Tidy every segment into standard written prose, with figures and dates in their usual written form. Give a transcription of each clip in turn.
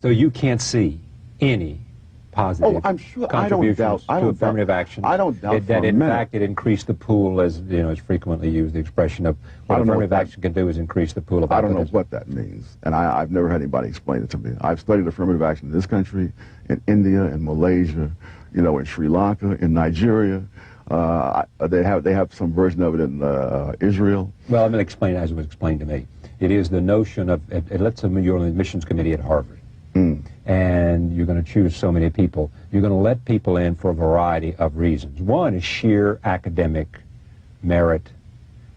So you can't see any positive I'm sure. contributions to affirmative action. I don't doubt that in fact it increased the pool, as you know, it's frequently used. The expression of what affirmative action can do is increase the pool of I don't know what that means, and I've never had anybody explain it to me. I've studied affirmative action in this country, in India, in Malaysia, you know, in Sri Lanka, in Nigeria. They have some version of it in Israel. Well, I'm going to explain as it was explained to me. It is the notion of, let's say you're on the admissions committee at Harvard. And you're going to choose so many people. You're going to let people in for a variety of reasons. One is sheer academic merit.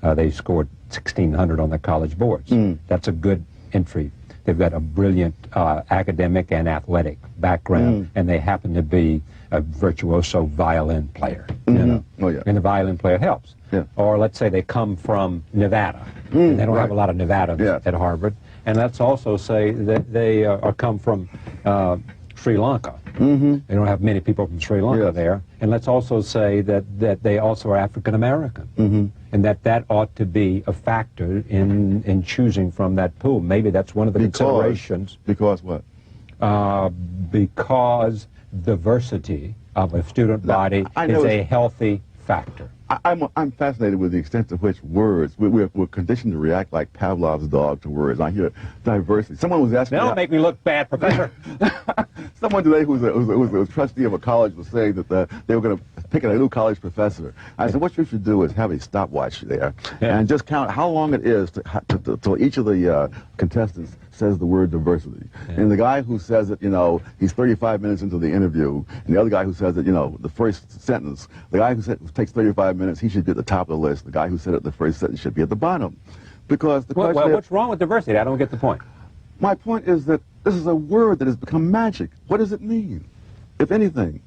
They scored 1,600 on the college boards. That's a good entry. They've got a brilliant academic and athletic background, and they happen to be a virtuoso violin player. You know? Oh, yeah. And the violin player helps. Yeah. Or let's say they come from Nevada, and they don't have a lot of Nevada at Harvard. And let's also say that they come from Sri Lanka. They don't have many people from Sri Lanka there. And let's also say that they also are African American, and that ought to be a factor in choosing from that pool. Maybe that's one of the considerations. Because what? Because diversity of a student body is a healthy factor. I'm fascinated with the extent to which words, we're conditioned to react like Pavlov's dog to words. I hear diversity. Someone was asking me... Don't make me look bad, Professor. Someone today who's a trustee of a college was saying that they were going to pick a new college professor. I said, what you should do is have a stopwatch there and just count how long it is till each of the contestants says the word diversity. And the guy who says it, you know, he's 35 minutes into the interview, and the other guy who says it, you know, the first sentence, the guy who takes 35 minutes, he should be at the top of the list. The guy who said it the first sentence should be at the bottom. Because the question well, what's wrong with diversity? I don't get the point. My point is that this is a word that has become magic. What does it mean, if anything?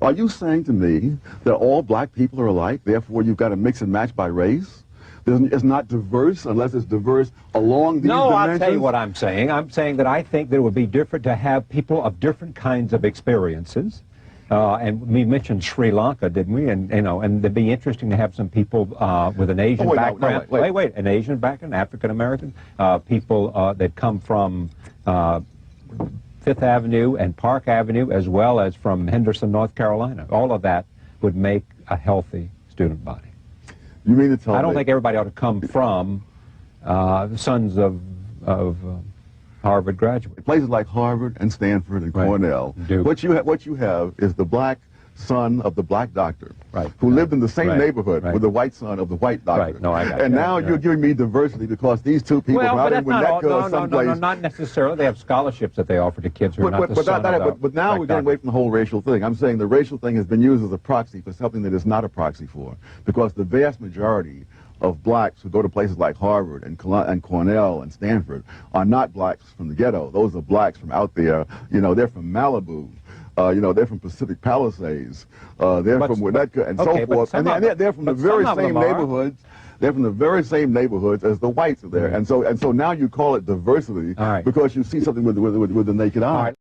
Are you saying to me that all black people are alike, therefore you've got to mix and match by race? It's not diverse unless it's diverse along these dimensions? No, I'll tell you what I'm saying. I'm saying that I think that it would be different to have people of different kinds of experiences. And we mentioned Sri Lanka, didn't we? And you know, and it'd be interesting to have some people with an Asian background. Wait, an Asian background, African American, people that come from Fifth Avenue and Park Avenue, as well as from Henderson, North Carolina. All of that would make a healthy student body. You mean to tell me? I don't think everybody ought to come from sons of Harvard graduates. Places like Harvard and Stanford and Cornell. What you have is the black son of the black doctor, who lived in the same neighborhood with the white son of the white doctor. No, I got and now you're giving me diversity because these two people well, out in Winnetka someplace. No, not necessarily. They have scholarships that they offer to kids who are not the son of but now we're getting away from the whole racial thing. I'm saying the racial thing has been used as a proxy for something that is not a proxy for, because the vast majority of blacks who go to places like Harvard and Cornell and Stanford are not blacks from the ghetto. Those are blacks from out there. You know, they're from Malibu. You know, they're from Pacific Palisades. They're from Winnetka and so forth. And they're from the very same neighborhoods. They're from the very same neighborhoods as the whites are there. And so now you call it diversity because you see something with the naked eye.